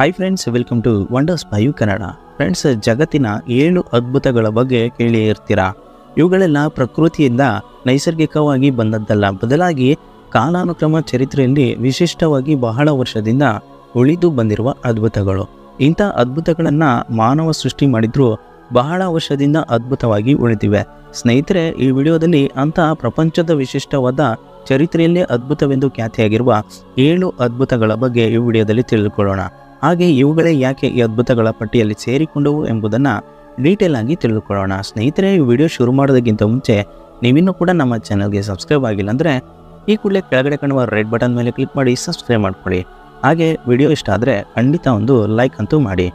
Hi friends, welcome to wonders by Kannada. Friends, ಜಗತ್ತಿನ 7 ಅದ್ಭುತಗಳ ಬಗ್ಗೆ ಕೇಳಿ ಇರ್ತೀರಾ. ಇವುಗಳೆಲ್ಲ ಪ್ರಕೃತಿಯಿಂದ ನೈಸರ್ಗಿಕವಾಗಿ ಬಂದದ್ದಲ್ಲ, ಬದಲಾಗಿ ಕಾಲಾನುಕ್ರಮ ಚರಿತ್ರೆಯಲ್ಲಿ ವಿಶಿಷ್ಟವಾಗಿ ಬಹಳ ವರ್ಷದಿಂದ ಉಳಿದು ಬಂದಿರುವ ಅದ್ಭುತಗಳು. ಇಂಥ ಅದ್ಭುತಗಳನ್ನು ಮಾನವ ಸೃಷ್ಟಿ ಮಾಡಿದ್ರೂ ಬಹಳ ವರ್ಷದಿಂದ ಅದ್ಭುತವಾಗಿ ಉಳಿದಿವೆ. ಸ್ನೇಹಿತರೆ, ಈ ವಿಡಿಯೋದಲ್ಲಿ ಅಂಥ ಪ್ರಪಂಚದ ವಿಶಿಷ್ಟವಾದ ಚರಿತ್ರೆಯಲ್ಲೇ ಅದ್ಭುತವೆಂದು ಖ್ಯಾತಿಯಾಗಿರುವ 7 ಅದ್ಭುತಗಳ ಬಗ್ಗೆ ಈ ವಿಡಿಯೋದಲ್ಲಿ ತಿಳಿದುಕೊಳ್ಳೋಣ. ಹಾಗೆ ಇವುಗಳೇ ಯಾಕೆ ಈ ಅದ್ಭುತಗಳ ಪಟ್ಟಿಯಲ್ಲಿ ಸೇರಿಕೊಂಡವು ಎಂಬುದನ್ನು ಡೀಟೇಲ್ ಆಗಿ ತಿಳಿದುಕೊಳ್ಳೋಣ. ಸ್ನೇಹಿತರೆ, ಈ ವಿಡಿಯೋ ಶುರು ಮಾಡೋದಕ್ಕಿಂತ ಮುಂಚೆ ನೀವಿನ್ನೂ ಕೂಡ ನಮ್ಮ ಚಾನಲ್ಗೆ ಸಬ್ಸ್ಕ್ರೈಬ್ ಆಗಿಲ್ಲ ಅಂದರೆ ಈ ಕೂಡಲೇ ಕೆಳಗಡೆ ಕಾಣುವ ರೆಡ್ ಬಟನ್ ಮೇಲೆ ಕ್ಲಿಕ್ ಮಾಡಿ ಸಬ್ಸ್ಕ್ರೈಬ್ ಮಾಡ್ಕೊಳ್ಳಿ. ಹಾಗೆ ವಿಡಿಯೋ ಇಷ್ಟ ಆದರೆ ಖಂಡಿತ ಒಂದು ಲೈಕ್ ಅಂತೂ ಮಾಡಿ.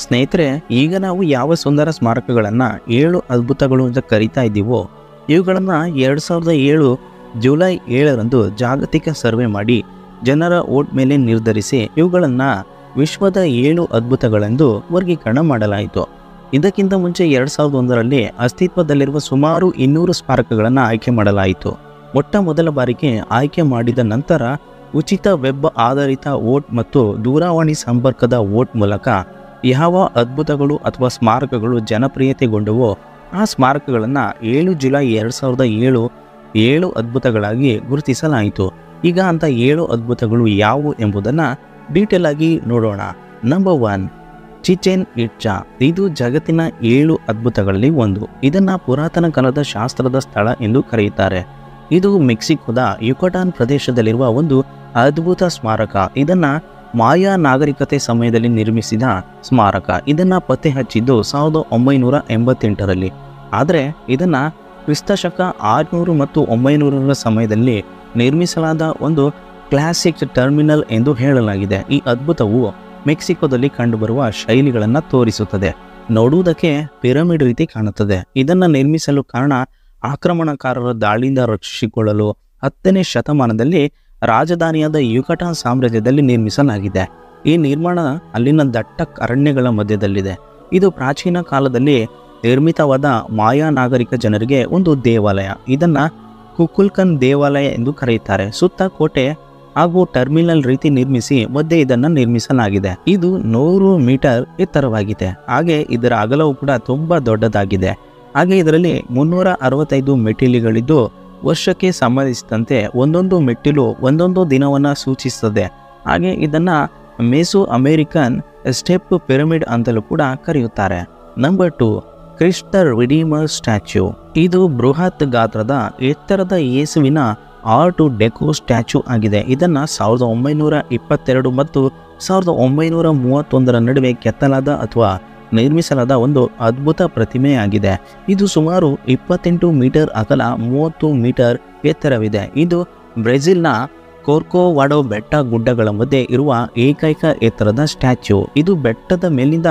ಸ್ನೇಹಿತರೆ, ಈಗ ನಾವು ಯಾವ ಸುಂದರ ಸ್ಮಾರಕಗಳನ್ನು 7 ಅದ್ಭುತಗಳು ಅಂತ ಕರೀತಾ ಇದ್ದೀವೋ ಇವುಗಳನ್ನು 2007 ಜುಲೈ 7ರಂದು ಜಾಗತಿಕ ಸರ್ವೆ ಮಾಡಿ ಜನರ ವೋಟ್ ಮೇಲೆ ನಿರ್ಧರಿಸಿ ಇವುಗಳನ್ನು ವಿಶ್ವದ 7 ಅದ್ಭುತಗಳೆಂದು ವರ್ಗೀಕರಣ ಮಾಡಲಾಯಿತು. ಇದಕ್ಕಿಂತ ಮುಂಚೆ 2001ರಲ್ಲಿ ಅಸ್ತಿತ್ವದಲ್ಲಿರುವ ಸುಮಾರು 200 ಸ್ಮಾರಕಗಳನ್ನು ಆಯ್ಕೆ ಮಾಡಲಾಯಿತು. ಮೊದಲ ಬಾರಿಗೆ ಆಯ್ಕೆ ಮಾಡಿದ ನಂತರ ಉಚಿತ ವೆಬ್ ಆಧಾರಿತ ವೋಟ್ ಮತ್ತು ದೂರವಾಣಿ ಸಂಪರ್ಕದ ವೋಟ್ ಮೂಲಕ ಯಾವ ಅದ್ಭುತಗಳು ಅಥವಾ ಸ್ಮಾರಕಗಳು ಜನಪ್ರಿಯತೆಗೊಂಡವೋ ಆ ಸ್ಮಾರಕಗಳನ್ನು 7 ಜುಲೈ 2007 7 ಅದ್ಭುತಗಳಾಗಿ ಗುರುತಿಸಲಾಯಿತು. ಈಗ ಅಂಥ 7 ಅದ್ಭುತಗಳು ಯಾವುವು ಎಂಬುದನ್ನು ಡೀಟೇಲ್ ಆಗಿ ನೋಡೋಣ. Number 1, Chichen Itza. ಇದು ಜಗತ್ತಿನ 7 ಅದ್ಭುತಗಳಲ್ಲಿ ಒಂದು. ಇದನ್ನು ಪುರಾತನ ಕಾಲದ ಶಾಸ್ತ್ರದ ಸ್ಥಳ ಎಂದು ಕರೆಯುತ್ತಾರೆ. ಇದು ಮೆಕ್ಸಿಕೋದ ಯುಕಟಾನ್ ಪ್ರದೇಶದಲ್ಲಿರುವ ಒಂದು ಅದ್ಭುತ ಸ್ಮಾರಕ. ಇದನ್ನು ಮಾಯಾ ನಾಗರಿಕತೆ ಸಮಯದಲ್ಲಿ ನಿರ್ಮಿಸಿದ ಸ್ಮಾರಕ. ಇದನ್ನು ಪತ್ತೆ ಹಚ್ಚಿದ್ದು 1988ರಲ್ಲಿ. ಆದರೆ ಇದನ್ನು ಕ್ರಿಸ್ತಶಕ 600 ಮತ್ತು 900ರ ಸಮಯದಲ್ಲಿ ನಿರ್ಮಿಸಲಾದ ಒಂದು ಕ್ಲಾಸಿಕ್ ಟರ್ಮಿನಲ್ ಎಂದು ಹೇಳಲಾಗಿದೆ. ಈ ಅದ್ಭುತವು ಮೆಕ್ಸಿಕೋದಲ್ಲಿ ಕಂಡುಬರುವ ಶೈಲಿಗಳನ್ನು ತೋರಿಸುತ್ತದೆ. ನೋಡುವುದಕ್ಕೆ ಪಿರಮಿಡ್ ರೀತಿ ಕಾಣುತ್ತದೆ. ಇದನ್ನು ನಿರ್ಮಿಸಲು ಕಾರಣ ಆಕ್ರಮಣಕಾರರ ದಾಳಿಯಿಂದ ರಕ್ಷಿಸಿಕೊಳ್ಳಲು 10ನೇ ಶತಮಾನದಲ್ಲಿ ರಾಜಧಾನಿಯಾದ ಯುಕಟಾನ್ ಸಾಮ್ರಾಜ್ಯದಲ್ಲಿ ನಿರ್ಮಿಸಲಾಗಿದೆ. ಈ ನಿರ್ಮಾಣ ಅಲ್ಲಿನ ದಟ್ಟ ಅರಣ್ಯಗಳ ಮಧ್ಯದಲ್ಲಿದೆ. ಇದು ಪ್ರಾಚೀನ ಕಾಲದಲ್ಲಿ ನಿರ್ಮಿತವಾದ ಮಾಯಾ ನಾಗರಿಕ ಜನರಿಗೆ ಒಂದು ದೇವಾಲಯ. ಇದನ್ನು ಕುಕುಲ್ಕನ್ ದೇವಾಲಯ ಎಂದು ಕರೆಯುತ್ತಾರೆ. ಸುತ್ತ ಕೋಟೆ ಹಾಗೂ ಟರ್ಮಿನಲ್ ರೀತಿ ನಿರ್ಮಿಸಿ ಮಧ್ಯೆ ಇದನ್ನು ನಿರ್ಮಿಸಲಾಗಿದೆ. ಇದು 100 ಮೀಟರ್ ಎತ್ತರವಾಗಿದೆ. ಹಾಗೆ ಇದರ ಅಗಲವು ಕೂಡ ತುಂಬಾ ದೊಡ್ಡದಾಗಿದೆ. ಹಾಗೆ ಇದರಲ್ಲಿ 365 ಮೆಟ್ಟಿಲುಗಳಿದ್ದು ವರ್ಷಕ್ಕೆ ಸಂಬಂಧಿಸಿದಂತೆ ಒಂದೊಂದು ಮೆಟ್ಟಿಲು ಒಂದೊಂದು ದಿನವನ್ನು ಸೂಚಿಸುತ್ತದೆ. ಹಾಗೆ ಇದನ್ನು ಮೆಸೋ ಅಮೇರಿಕನ್ ಸ್ಟೆಪ್ ಪಿರಮಿಡ್ ಅಂತಲೂ ಕೂಡ ಕರೆಯುತ್ತಾರೆ. Number 2, Christ the redeemer statue. ಇದು ಬೃಹತ್ ಗಾತ್ರದ ಎತ್ತರದ ಯೇಸುವಿನ ಆರ್ಟ್ ಡೆಕೋ ಸ್ಟ್ಯಾಚ್ಯೂ ಆಗಿದೆ. ಇದನ್ನು 1922 ಮತ್ತು 1931ರ ನಡುವೆ ಕೆತ್ತಲಾದ ಅಥವಾ ನಿರ್ಮಿಸಲಾದ ಒಂದು ಅದ್ಭುತ ಪ್ರತಿಮೆಯಾಗಿದೆ. ಇದು ಸುಮಾರು 28 ಮೀಟರ್ ಅಗಲ, 30 ಮೀಟರ್ ಎತ್ತರವಿದೆ. ಇದು ಬ್ರೆಜಿಲ್ನ ಕೋರ್ಕೋವಾಡೋ ಬೆಟ್ಟ ಗುಡ್ಡಗಳ ಮಧ್ಯೆ ಇರುವ ಏಕೈಕ ಎತ್ತರದ ಸ್ಟ್ಯಾಚ್ಯೂ. ಇದು ಬೆಟ್ಟದ ಮೇಲಿಂದ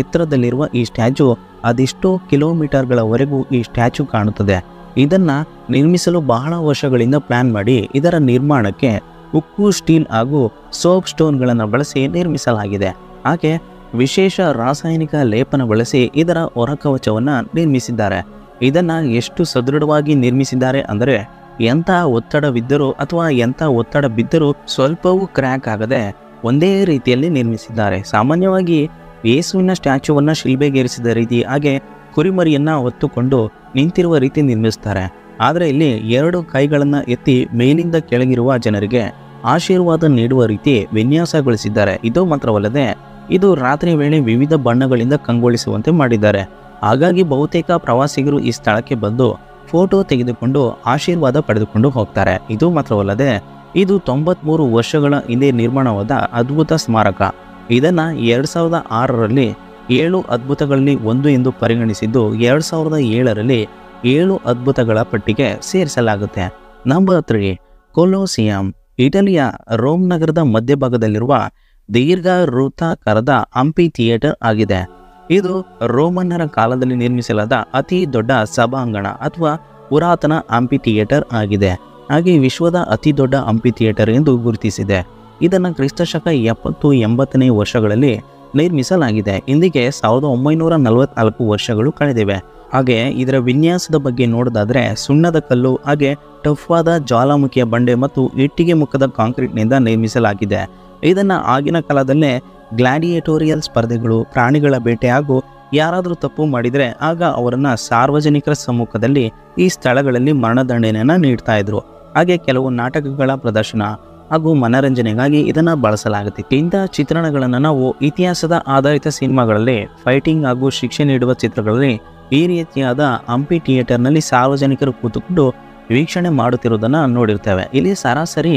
ಎತ್ತರದಲ್ಲಿರುವ ಈ ಸ್ಟ್ಯಾಚ್ಯೂ ಅದೆಷ್ಟೋ ಕಿಲೋಮೀಟರ್ಗಳವರೆಗೂ ಈ ಸ್ಟ್ಯಾಚ್ಯೂ ಕಾಣುತ್ತದೆ. ಇದನ್ನು ನಿರ್ಮಿಸಲು ಬಹಳ ವರ್ಷಗಳಿಂದ ಪ್ಲಾನ್ ಮಾಡಿ ಇದರ ನಿರ್ಮಾಣಕ್ಕೆ ಉಕ್ಕು, ಸ್ಟೀಲ್ ಹಾಗೂ ಸೋಪ್ ಸ್ಟೋನ್ಗಳನ್ನು ಬಳಸಿ ನಿರ್ಮಿಸಲಾಗಿದೆ. ಹಾಗೆ ವಿಶೇಷ ರಾಸಾಯನಿಕ ಲೇಪನ ಬಳಸಿ ಇದರ ಹೊರಕವಚವನ್ನು ನಿರ್ಮಿಸಿದ್ದಾರೆ. ಇದನ್ನು ಎಷ್ಟು ಸದೃಢವಾಗಿ ನಿರ್ಮಿಸಿದ್ದಾರೆ ಅಂದರೆ ಎಂಥ ಒತ್ತಡವಿದ್ದರೂ ಅಥವಾ ಎಂಥ ಒತ್ತಡ ಬಿದ್ದರೂ ಸ್ವಲ್ಪವೂ ಕ್ರ್ಯಾಕ್ ಆಗದೆ ಒಂದೇ ರೀತಿಯಲ್ಲಿ ನಿರ್ಮಿಸಿದ್ದಾರೆ. ಸಾಮಾನ್ಯವಾಗಿ ಯೇಸುವಿನ ಸ್ಟ್ಯಾಚ್ಯೂವನ್ನು ಶಿಲ್ಬೆಗೇರಿಸಿದ ರೀತಿ ಹಾಗೆ ಕುರಿಮರಿಯನ್ನು ಹೊತ್ತುಕೊಂಡು ನಿಂತಿರುವ ರೀತಿ ನಿರ್ಮಿಸ್ತಾರೆ. ಆದರೆ ಇಲ್ಲಿ 2 ಕೈಗಳನ್ನು ಎತ್ತಿ ಮೇಲಿಂದ ಕೆಳಗಿರುವ ಜನರಿಗೆ ಆಶೀರ್ವಾದ ನೀಡುವ ರೀತಿ ವಿನ್ಯಾಸಗೊಳಿಸಿದ್ದಾರೆ. ಇದು ಮಾತ್ರವಲ್ಲದೆ ಇದು ರಾತ್ರಿ ವೇಳೆ ವಿವಿಧ ಬಣ್ಣಗಳಿಂದ ಕಂಗೊಳಿಸುವಂತೆ ಮಾಡಿದ್ದಾರೆ. ಹಾಗಾಗಿ ಬಹುತೇಕ ಪ್ರವಾಸಿಗರು ಈ ಸ್ಥಳಕ್ಕೆ ಬಂದು ಫೋಟೋ ತೆಗೆದುಕೊಂಡು ಆಶೀರ್ವಾದ ಪಡೆದುಕೊಂಡು ಹೋಗ್ತಾರೆ. ಇದು ಮಾತ್ರವಲ್ಲದೆ ಇದು 93 ವರ್ಷಗಳ ಹಿಂದೆ ನಿರ್ಮಾಣವಾದ ಅದ್ಭುತ ಸ್ಮಾರಕ. ಇದನ್ನು 2006ರಲ್ಲಿ 7 ಅದ್ಭುತಗಳಲ್ಲಿ ಒಂದು ಎಂದು ಪರಿಗಣಿಸಿದ್ದು 2007ರಲ್ಲಿ 7 ಅದ್ಭುತಗಳ ಪಟ್ಟಿಗೆ ಸೇರಿಸಲಾಗುತ್ತೆ. Number 3, Colosseum. ಇಟಲಿಯ ರೋಮ್ ನಗರದ ಮಧ್ಯಭಾಗದಲ್ಲಿರುವ ದೀರ್ಘ ವೃತ್ತಾಕಾರದ ಆಂಫಿ ಥಿಯೇಟರ್ ಆಗಿದೆ. ಇದು ರೋಮನ್ನರ ಕಾಲದಲ್ಲಿ ನಿರ್ಮಿಸಲಾದ ಅತಿ ದೊಡ್ಡ ಸಭಾಂಗಣ ಅಥವಾ ಪುರಾತನ ಆಂಫಿ ಥಿಯೇಟರ್ ಆಗಿದೆ. ಹಾಗೆ ವಿಶ್ವದ ಅತಿ ದೊಡ್ಡ ಆಂಫಿ ಥಿಯೇಟರ್ ಎಂದು ಗುರುತಿಸಿದೆ. ಇದನ್ನು ಕ್ರಿಸ್ತಶಕ 70-80ನೇ ವರ್ಷಗಳಲ್ಲಿ ನಿರ್ಮಿಸಲಾಗಿದೆ. ಇಂದಿಗೆ 1944 ವರ್ಷಗಳು ಕಳೆದಿವೆ. ಹಾಗೆ ಇದರ ವಿನ್ಯಾಸದ ಬಗ್ಗೆ ನೋಡೋದಾದ್ರೆ ಸುಣ್ಣದ ಕಲ್ಲು ಹಾಗೆ ಟಫ್ ಆದ ಜ್ವಾಲಾಮುಖಿಯ ಬಂಡೆ ಮತ್ತು ಇಟ್ಟಿಗೆ ಮುಖದ ಕಾಂಕ್ರೀಟ್ನಿಂದ ನಿರ್ಮಿಸಲಾಗಿದೆ. ಇದನ್ನ ಆಗಿನ ಕಾಲದಲ್ಲೇ ಗ್ಲಾಡಿಯೇಟೋರಿಯಲ್ ಸ್ಪರ್ಧೆಗಳು, ಪ್ರಾಣಿಗಳ ಬೇಟೆ ಹಾಗೂ ಯಾರಾದರೂ ತಪ್ಪು ಮಾಡಿದರೆ ಆಗ ಅವರನ್ನ ಸಾರ್ವಜನಿಕರ ಸಮ್ಮುಖದಲ್ಲಿ ಈ ಸ್ಥಳಗಳಲ್ಲಿ ಮರಣದಂಡನೆಯನ್ನ ನೀಡ್ತಾ ಇದ್ರು. ಹಾಗೆ ಕೆಲವು ನಾಟಕಗಳ ಪ್ರದರ್ಶನ ಹಾಗೂ ಮನರಂಜನೆಗಾಗಿ ಇದನ್ನ ಬಳಸಲಾಗುತ್ತಿತ್ತು. ಇಂತಹ ಚಿತ್ರಣಗಳನ್ನು ನಾವು ಇತಿಹಾಸದ ಆಧಾರಿತ ಸಿನಿಮಾಗಳಲ್ಲಿ, ಫೈಟಿಂಗ್ ಹಾಗೂ ಶಿಕ್ಷೆ ನೀಡುವ ಚಿತ್ರಗಳಲ್ಲಿ ಈ ರೀತಿಯಾದ ಹಂಪಿ ಥಿಯೇಟರ್ನಲ್ಲಿ ಸಾರ್ವಜನಿಕರು ಕೂತುಕೊಂಡು ವೀಕ್ಷಣೆ ಮಾಡುತ್ತಿರುವುದನ್ನು ನೋಡಿರ್ತೇವೆ. ಇಲ್ಲಿ ಸರಾಸರಿ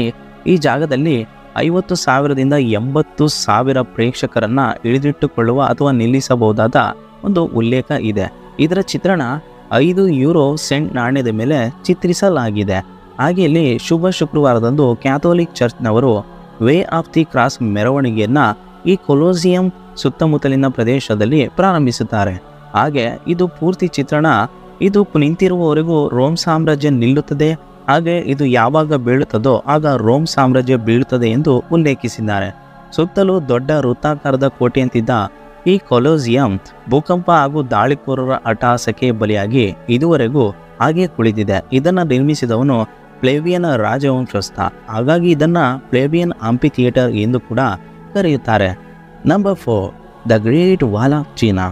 ಈ ಜಾಗದಲ್ಲಿ 50,000ದಿಂದ 80,000 ಪ್ರೇಕ್ಷಕರನ್ನ ಹಿಡಿದಿಟ್ಟುಕೊಳ್ಳುವ ಅಥವಾ ನಿಲ್ಲಿಸಬಹುದಾದ ಒಂದು ಉಲ್ಲೇಖ ಇದೆ. ಇದರ ಚಿತ್ರಣ 5 ಯೂರೋ ಸೆಂಟ್ ನಾಣ್ಯದ ಮೇಲೆ ಚಿತ್ರಿಸಲಾಗಿದೆ. ಹಾಗೆ ಇಲ್ಲಿ ಶುಭ ಶುಕ್ರವಾರದಂದು ಕ್ಯಾಥೋಲಿಕ್ ಚರ್ಚ್ನವರು ವೇ ಆಫ್ ದಿ ಕ್ರಾಸ್ ಮೆರವಣಿಗೆಯನ್ನ ಈ ಕೊಲೋಸಿಯಂ ಸುತ್ತಮುತ್ತಲಿನ ಪ್ರದೇಶದಲ್ಲಿ ಪ್ರಾರಂಭಿಸುತ್ತಾರೆ. ಹಾಗೆ ಇದು ಪೂರ್ತಿ ಚಿತ್ರಣ ಇದು ನಿಂತಿರುವವರೆಗೂ ರೋಮ್ ಸಾಮ್ರಾಜ್ಯ ನಿಲ್ಲುತ್ತದೆ, ಹಾಗೆ ಇದು ಯಾವಾಗ ಬೀಳುತ್ತದೋ ಆಗ ರೋಮ್ ಸಾಮ್ರಾಜ್ಯ ಬೀಳುತ್ತದೆ ಎಂದು ಉಲ್ಲೇಖಿಸಿದ್ದಾರೆ. ಸುತ್ತಲೂ ದೊಡ್ಡ ವೃತ್ತಾಕಾರದ ಕೋಟೆಯಂತಿದ್ದ ಈ ಕೊಲೋಸಿಯಂ ಭೂಕಂಪ ಹಾಗೂ ದಾಳಿಕೋರರ ಅಟ್ಟಹಾಸಕ್ಕೆ ಬಲಿಯಾಗಿ ಇದುವರೆಗೂ ಹಾಗೆ ಕುಳಿತಿದೆ. ಇದನ್ನು ನಿರ್ಮಿಸಿದವನು ಪ್ಲೇವಿಯನ್ ರಾಜವಂಶಸ್ಥ. ಹಾಗಾಗಿ ಇದನ್ನ ಪ್ಲೇವಿಯನ್ ಹಂಪಿ ಥಿಯೇಟರ್ ಎಂದು ಕೂಡ ಕರೆಯುತ್ತಾರೆ. Number 4, the great wall of China.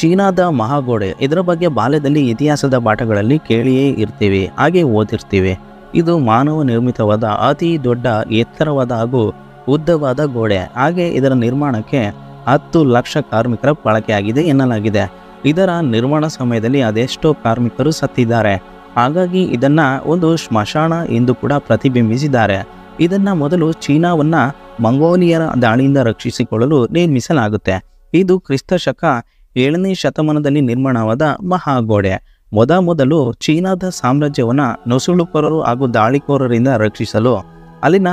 ಚೀನಾದ ಮಹಾಗೋಡೆ. ಇದರ ಬಗ್ಗೆ ಬಾಲ್ಯದಲ್ಲಿ ಇತಿಹಾಸದ ಪಾಠಗಳಲ್ಲಿ ಕೇಳಿಯೇ ಇರ್ತೀವಿ, ಹಾಗೆ ಓದಿರ್ತೀವಿ. ಇದು ಮಾನವ ನಿರ್ಮಿತವಾದ ಅತಿ ದೊಡ್ಡ ಎತ್ತರವಾದ ಹಾಗೂ ಉದ್ದವಾದ ಗೋಡೆ. ಹಾಗೆ ಇದರ ನಿರ್ಮಾಣಕ್ಕೆ 10 ಲಕ್ಷ ಕಾರ್ಮಿಕರ ಬಳಕೆಯಾಗಿದೆ ಎನ್ನಲಾಗಿದೆ. ಇದರ ನಿರ್ಮಾಣ ಸಮಯದಲ್ಲಿ ಅದೆಷ್ಟೋ ಕಾರ್ಮಿಕರು ಸತ್ತಿದ್ದಾರೆ. ಹಾಗಾಗಿ ಇದನ್ನ ಒಂದು ಸ್ಮಶಾನ ಎಂದು ಕೂಡ ಪ್ರತಿಬಿಂಬಿಸಿದ್ದಾರೆ. ಇದನ್ನ ಮೊದಲು ಚೀನಾವನ್ನ ಮಂಗೋಲಿಯರ ದಾಳಿಯಿಂದ ರಕ್ಷಿಸಿಕೊಳ್ಳಲು ನಿರ್ಮಿಸಲಾಗುತ್ತೆ. ಇದು ಕ್ರಿಸ್ತ ಶಕ 7ನೇ ಶತಮಾನದಲ್ಲಿ ನಿರ್ಮಾಣವಾದ ಮಹಾಗೋಡೆ. ಮೊದಲು ಚೀನಾದ ಸಾಮ್ರಾಜ್ಯವನ್ನ ನುಸುಳುಕೋರರು ಹಾಗೂ ದಾಳಿಕೋರರಿಂದ ರಕ್ಷಿಸಲು ಅಲ್ಲಿನ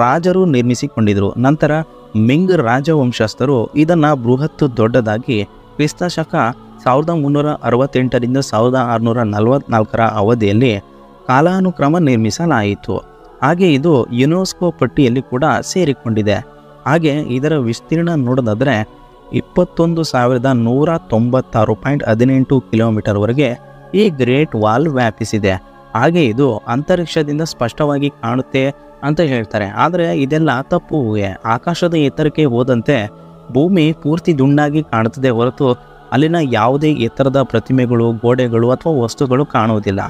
ರಾಜರು ನಿರ್ಮಿಸಿಕೊಂಡಿದ್ರು. ನಂತರ ಮಿಂಗ್ ರಾಜವಂಶಸ್ಥರು ಇದನ್ನ ಬೃಹತ್ ದೊಡ್ಡದಾಗಿ ಕ್ರಿಸ್ತ ಶಕ 1368ರಿಂದ 1644 ಅವಧಿಯಲ್ಲಿ ಕಾಲಾನುಕ್ರಮ ನಿರ್ಮಿಸಲಾಯಿತು. ಹಾಗೆ ಇದು ಯುನೆಸ್ಕೋ ಪಟ್ಟಿಯಲ್ಲಿ ಕೂಡ ಸೇರಿಕೊಂಡಿದೆ. ಹಾಗೆ ಇದರ ವಿಸ್ತೀರ್ಣ ನೋಡೋದಾದರೆ 21,196.18 ಕಿಲೋಮೀಟರ್ವರೆಗೆ ಈ ಗ್ರೇಟ್ ವಾಲ್ ವ್ಯಾಪಿಸಿದೆ. ಹಾಗೆ ಇದು ಅಂತರಿಕ್ಷದಿಂದ ಸ್ಪಷ್ಟವಾಗಿ ಕಾಣುತ್ತೆ ಅಂತ ಹೇಳ್ತಾರೆ. ಆದರೆ ಇದೆಲ್ಲ ತಪ್ಪು ಊಹೆ. ಆಕಾಶದ ಎತ್ತರಕ್ಕೆ ಹೋದಂತೆ ಭೂಮಿ ಪೂರ್ತಿ ದುಂಡಾಗಿ ಕಾಣುತ್ತದೆ ಹೊರತು ಅಲ್ಲಿನ ಯಾವುದೇ ಎತ್ತರದ ಪ್ರತಿಮೆಗಳು, ಗೋಡೆಗಳು ಅಥವಾ ವಸ್ತುಗಳು ಕಾಣುವುದಿಲ್ಲ.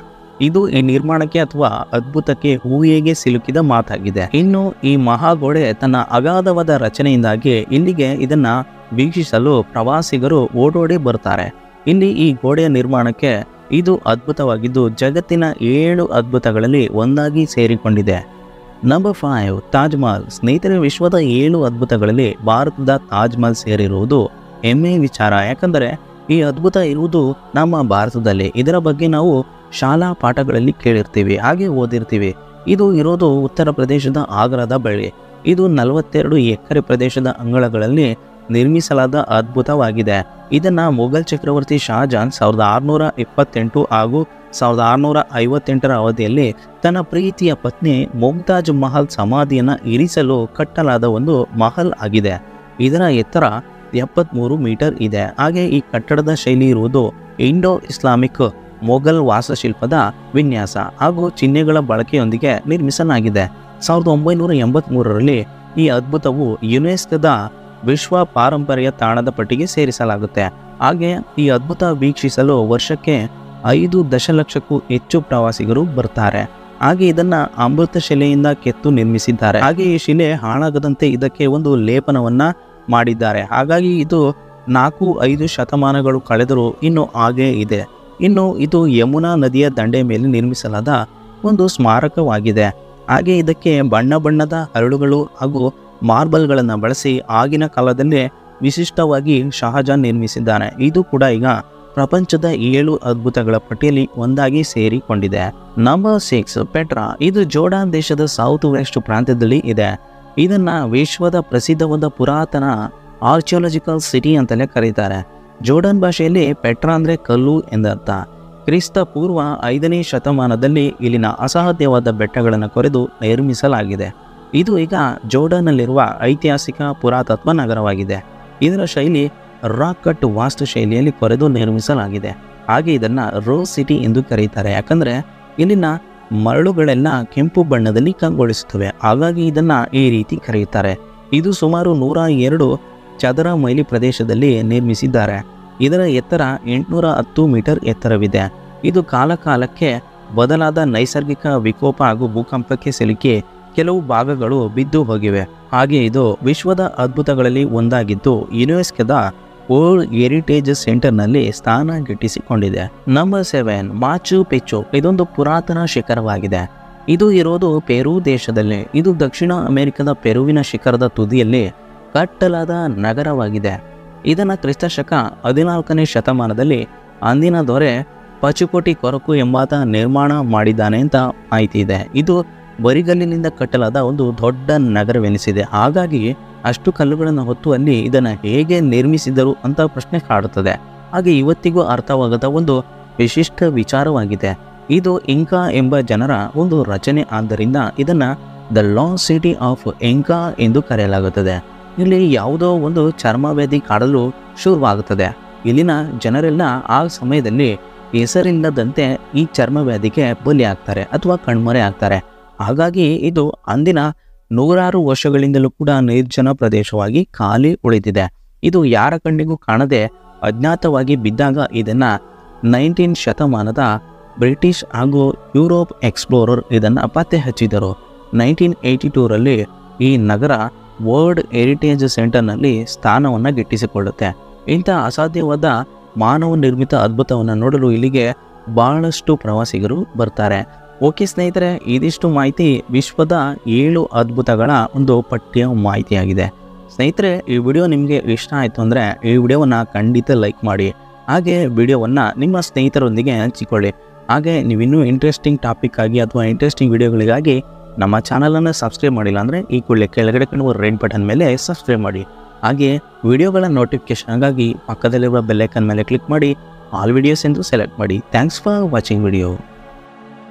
ಇದು ಈ ನಿರ್ಮಾಣಕ್ಕೆ ಅಥವಾ ಅದ್ಭುತಕ್ಕೆ ಊಹೆಗೆ ಸಿಲುಕಿದ ಮಾತಾಗಿದೆ. ಇನ್ನು ಈ ಮಹಾಗೋಡೆ ತನ್ನ ಅಗಾಧವಾದ ರಚನೆಯಿಂದಾಗಿ ಇಲ್ಲಿಗೆ ಇದನ್ನ ವೀಕ್ಷಿಸಲು ಪ್ರವಾಸಿಗರು ಓಡೋಡಿ ಬರ್ತಾರೆ. ಇಲ್ಲಿ ಈ ಗೋಡೆಯ ನಿರ್ಮಾಣಕ್ಕೆ ಇದು ಅದ್ಭುತವಾಗಿದ್ದು ಜಗತ್ತಿನ 7 ಅದ್ಭುತಗಳಲ್ಲಿ ಒಂದಾಗಿ ಸೇರಿಕೊಂಡಿದೆ. ನಂಬರ್ 5, ತಾಜ್ ಮಹಲ್. ಸ್ನೇಹಿತರೆ, ವಿಶ್ವದ 7 ಅದ್ಭುತಗಳಲ್ಲಿ ಭಾರತದ ತಾಜ್ ಮಹಲ್ ಸೇರಿರುವುದು ಹೆಮ್ಮೆ ವಿಚಾರ. ಯಾಕಂದರೆ ಈ ಅದ್ಭುತ ಇರುವುದು ನಮ್ಮ ಭಾರತದಲ್ಲಿ. ಇದರ ಬಗ್ಗೆ ನಾವು ಶಾಲಾ ಪಾಠಗಳಲ್ಲಿ ಕೇಳಿರ್ತೀವಿ, ಹಾಗೆ ಓದಿರ್ತೀವಿ. ಇದು ಇರೋದು ಉತ್ತರ ಪ್ರದೇಶದ ಆಗ್ರಾದ ಬಳಿ. ಇದು 42 ಎಕರೆ ಪ್ರದೇಶದ ಅಂಗಳಗಳಲ್ಲಿ ನಿರ್ಮಿಸಲಾದ ಅದ್ಭುತವಾಗಿದೆ. ಇದನ್ನ ಮೊಘಲ್ ಚಕ್ರವರ್ತಿ ಶಹಜಾನ್ 1628 ಹಾಗೂ 1658 ಅವಧಿಯಲ್ಲಿ ತನ್ನ ಪ್ರೀತಿಯ ಪತ್ನಿ ಮುಮ್ತಾಜ್ ಮಹಲ್ ಸಮಾಧಿಯನ್ನು ಇರಿಸಲು ಕಟ್ಟಲಾದ ಒಂದು ಮಹಲ್ ಆಗಿದೆ. ಇದರ ಎತ್ತರ 73 ಮೀಟರ್ ಇದೆ. ಹಾಗೆ ಈ ಕಟ್ಟಡದ ಶೈಲಿ ಇರುವುದು ಇಂಡೋ ಇಸ್ಲಾಮಿಕ್ ಮೊಘಲ್ ವಾಸ್ತುಶಿಲ್ಪದ ವಿನ್ಯಾಸ ಹಾಗೂ ಚಿಹ್ನೆಗಳ ಬಳಕೆಯೊಂದಿಗೆ ನಿರ್ಮಿಸಲಾಗಿದೆ. 1983ರಲ್ಲಿ ಈ ಅದ್ಭುತವು ಯುನೆಸ್ಕೋದ ವಿಶ್ವ ಪಾರಂಪರ್ಯ ತಾಣದ ಪಟ್ಟಿಗೆ ಸೇರಿಸಲಾಗುತ್ತೆ. ಹಾಗೆ ಈ ಅದ್ಭುತ ವೀಕ್ಷಿಸಲು ವರ್ಷಕ್ಕೆ 5 ದಶಲಕ್ಷಕ್ಕೂ ಹೆಚ್ಚು ಪ್ರವಾಸಿಗರು ಬರ್ತಾರೆ. ಹಾಗೆ ಇದನ್ನ ಅಮೃತ ಶಿಲೆಯಿಂದ ಕೆತ್ತು ನಿರ್ಮಿಸಿದ್ದಾರೆ. ಹಾಗೆ ಈ ಶಿಲೆ ಹಾಳಾಗದಂತೆ ಇದಕ್ಕೆ ಒಂದು ಲೇಪನವನ್ನ ಮಾಡಿದ್ದಾರೆ. ಹಾಗಾಗಿ ಇದು 4-5 ಶತಮಾನಗಳು ಕಳೆದರೂ ಇನ್ನು ಹಾಗೇ ಇದೆ. ಇನ್ನು ಇದು ಯಮುನಾ ನದಿಯ ದಂಡೆ ಮೇಲೆ ನಿರ್ಮಿಸಲಾದ ಒಂದು ಸ್ಮಾರಕವಾಗಿದೆ. ಹಾಗೆ ಇದಕ್ಕೆ ಬಣ್ಣ ಬಣ್ಣದ ಹರಳುಗಳು ಹಾಗೂ ಮಾರ್ಬಲ್ಗಳನ್ನು ಬಳಸಿ ಆಗಿನ ಕಾಲದಲ್ಲೇ ವಿಶಿಷ್ಟವಾಗಿ ಶಹಜಾನ್ ನಿರ್ಮಿಸಿದ್ದಾನೆ. ಇದು ಕೂಡ ಈಗ ಪ್ರಪಂಚದ 7 ಅದ್ಭುತಗಳ ಪಟ್ಟಿಯಲ್ಲಿ ಒಂದಾಗಿ ಸೇರಿಕೊಂಡಿದೆ. Number 6, Petra. ಇದು ಜೋರ್ಡಾನ್ ದೇಶದ ಸೌತ್ ವೆಸ್ಟ್ ಪ್ರಾಂತ್ಯದಲ್ಲಿ ಇದೆ. ಇದನ್ನ ವಿಶ್ವದ ಪ್ರಸಿದ್ಧವಾದ ಪುರಾತನ ಆರ್ಚಿಯಾಲಜಿಕಲ್ ಸಿಟಿ ಅಂತಲೇ ಕರೀತಾರೆ. ಜೋರ್ಡಾನ್ ಭಾಷೆಯಲ್ಲಿ ಪೆಟ್ರಾ ಅಂದರೆ ಕಲ್ಲು ಎಂದರ್ಥ. ಕ್ರಿಸ್ತ ಪೂರ್ವ 5ನೇ ಶತಮಾನದಲ್ಲಿ ಇಲ್ಲಿನ ಅಸಾಧ್ಯವಾದ ಬೆಟ್ಟಗಳನ್ನು ಕೊರೆದು ನಿರ್ಮಿಸಲಾಗಿದೆ. ಇದು ಈಗ ಜೋರ್ಡಾನ್ನಲ್ಲಿರುವ ಐತಿಹಾಸಿಕ ಪುರಾತತ್ವ ನಗರವಾಗಿದೆ. ಇದರ ಶೈಲಿ ರಾಕ್ ಕಟ್ ವಾಸ್ತು ಶೈಲಿಯಲ್ಲಿ ಕೊರೆದು ನಿರ್ಮಿಸಲಾಗಿದೆ. ಹಾಗೆ ಇದನ್ನು ರೋಸ್ ಸಿಟಿ ಎಂದು ಕರೆಯುತ್ತಾರೆ, ಯಾಕಂದರೆ ಇಲ್ಲಿನ ಮರಳುಗಳೆಲ್ಲ ಕೆಂಪು ಬಣ್ಣದಲ್ಲಿ ಕಂಗೊಳಿಸುತ್ತವೆ. ಹಾಗಾಗಿ ಇದನ್ನು ಈ ರೀತಿ ಕರೆಯುತ್ತಾರೆ. ಇದು ಸುಮಾರು 102 ಚದರ ಮೈಲಿ ಪ್ರದೇಶದಲ್ಲಿ ನಿರ್ಮಿಸಿದ್ದಾರೆ. ಇದರ ಎತ್ತರ 810 ಮೀಟರ್ ಎತ್ತರವಿದೆ. ಇದು ಕಾಲಕಾಲಕ್ಕೆ ಬದಲಾದ ನೈಸರ್ಗಿಕ ವಿಕೋಪ ಹಾಗೂ ಭೂಕಂಪಕ್ಕೆ ಸಿಲುಕಿ ಕೆಲವು ಭಾಗಗಳು ಬಿದ್ದು ಹೋಗಿವೆ. ಹಾಗೆ ಇದು ವಿಶ್ವದ ಅದ್ಭುತಗಳಲ್ಲಿ ಒಂದಾಗಿದ್ದು ಯುನೆಸ್ಕೋದ ವರ್ಲ್ಡ್ ಹೆರಿಟೇಜ್ ಸೆಂಟರ್ನಲ್ಲಿ ಸ್ಥಾನ ಗಿಟ್ಟಿಸಿಕೊಂಡಿದೆ. Number 7, ಮಾಚು pitch. ಇದೊಂದು ಪುರಾತನ ಶಿಖರವಾಗಿದೆ. ಇದು ಇರೋದು ಪೆರು ದೇಶದಲ್ಲಿ. ಇದು ದಕ್ಷಿಣ ಅಮೆರಿಕದ ಪೆರುವಿನ ಶಿಖರದ ತುದಿಯಲ್ಲಿ ಕಟ್ಟಲಾದ ನಗರವಾಗಿದೆ. ಇದನ್ನು ಕ್ರಿಸ್ತಶಕ 14ನೇ ಶತಮಾನದಲ್ಲಿ ಅಂದಿನ ದೊರೆ ಪಚುಕೋಟಿ ಕೊರಕು ಎಂಬಾತ ನಿರ್ಮಾಣ ಮಾಡಿದ್ದಾನೆ ಅಂತ ಮಾಹಿತಿ ಇದೆ. ಇದು ಬರಿಗಲ್ಲಿನಿಂದ ಕಟ್ಟಲಾದ ಒಂದು ದೊಡ್ಡ ನಗರವೆನಿಸಿದೆ. ಹಾಗಾಗಿ ಅಷ್ಟು ಕಲ್ಲುಗಳನ್ನು ಹೊತ್ತು ಅಲ್ಲಿ ಇದನ್ನು ಹೇಗೆ ನಿರ್ಮಿಸಿದರು ಅಂತ ಪ್ರಶ್ನೆ ಕಾಡುತ್ತದೆ. ಹಾಗೆ ಇವತ್ತಿಗೂ ಅರ್ಥವಾಗದ ಒಂದು ವಿಶಿಷ್ಟ ವಿಚಾರವಾಗಿದೆ. ಇದು ಇಂಕಾ ಎಂಬ ಜನರ ಒಂದು ರಚನೆ. ಆದ್ದರಿಂದ ಇದನ್ನು the last city of Inca ಎಂದು ಕರೆಯಲಾಗುತ್ತದೆ. ಇಲ್ಲಿ ಯಾವುದೋ ಒಂದು ಚರ್ಮವ್ಯಾಧಿ ಕಾಡಲು ಶುರುವಾಗುತ್ತದೆ. ಇಲ್ಲಿನ ಜನರೆಲ್ಲ ಆ ಸಮಯದಲ್ಲಿ ಹೆಸರಿಲ್ಲದಂತೆ ಈ ಚರ್ಮವ್ಯಾಧಿಗೆ ಬಲಿಯಾಗ್ತಾರೆ ಅಥವಾ ಕಣ್ಮರೆ ಆಗ್ತಾರೆ. ಹಾಗಾಗಿ ಇದು ಅಂದಿನ 100 ವರ್ಷಗಳಿಂದಲೂ ಕೂಡ ನಿರ್ಜನ ಪ್ರದೇಶವಾಗಿ ಖಾಲಿ ಉಳಿದಿದೆ. ಇದು ಯಾರ ಕಣ್ಣಿಗೂ ಕಾಣದೆ ಅಜ್ಞಾತವಾಗಿ ಬಿದ್ದಾಗ ಇದನ್ನು 19ನೇ ಶತಮಾನದ ಬ್ರಿಟಿಷ್ ಹಾಗೂ ಯುರೋಪ್ ಎಕ್ಸ್ಪ್ಲೋರರ್ ಇದನ್ನು ಪತ್ತೆ ಹಚ್ಚಿದರು. 1982ರಲ್ಲಿ ಈ ನಗರ ವರ್ಲ್ಡ್ ಹೆರಿಟೇಜ್ ಸೆಂಟರ್ನಲ್ಲಿ ಸ್ಥಾನವನ್ನು ಗಿಟ್ಟಿಸಿಕೊಳ್ಳುತ್ತೆ. ಇಂಥ ಅಸಾಧ್ಯವಾದ ಮಾನವ ನಿರ್ಮಿತ ಅದ್ಭುತವನ್ನು ನೋಡಲು ಇಲ್ಲಿಗೆ ಬಹಳಷ್ಟು ಪ್ರವಾಸಿಗರು ಬರ್ತಾರೆ. ಓಕೆ ಸ್ನೇಹಿತರೆ, ಇದಿಷ್ಟು ಮಾಹಿತಿ ವಿಶ್ವದ 7 ಅದ್ಭುತಗಳ ಒಂದು ಪಠ್ಯ ಮಾಹಿತಿಯಾಗಿದೆ. ಸ್ನೇಹಿತರೆ, ಈ ವಿಡಿಯೋ ನಿಮಗೆ ಇಷ್ಟ ಆಯಿತು ಅಂದರೆ ಈ ವಿಡಿಯೋವನ್ನು ಖಂಡಿತ ಲೈಕ್ ಮಾಡಿ. ಹಾಗೆ ವಿಡಿಯೋವನ್ನು ನಿಮ್ಮ ಸ್ನೇಹಿತರೊಂದಿಗೆ ಹಂಚಿಕೊಳ್ಳಿ. ಹಾಗೆ ನೀವಿನ್ನೂ ಇಂಟ್ರೆಸ್ಟಿಂಗ್ ಟಾಪಿಕ್ ಆಗಿ ಅಥವಾ ಇಂಟ್ರೆಸ್ಟಿಂಗ್ ವಿಡಿಯೋಗಳಿಗಾಗಿ ನಮ್ಮ ಚಾನಲನ್ನು ಸಬ್ಸ್ಕ್ರೈಬ್ ಮಾಡಿಲ್ಲ ಅಂದರೆ ಈ ಕೂಡಲೇ ಕೆಳಗಡೆ ಕಾಣುವ ರೆಡ್ ಬಟನ್ ಮೇಲೆ ಸಬ್ಸ್ಕ್ರೈಬ್ ಮಾಡಿ. ಹಾಗೆ ವಿಡಿಯೋಗಳ ನೋಟಿಫಿಕೇಷನ್ಗಾಗಿ ಪಕ್ಕದಲ್ಲಿರುವ ಬೆಲ್ ಐಕಾನ್ ಮೇಲೆ ಕ್ಲಿಕ್ ಮಾಡಿ ಆಲ್ ವಿಡಿಯೋಸ್ ಎಂದು ಸೆಲೆಕ್ಟ್ ಮಾಡಿ. Thanks for watching video.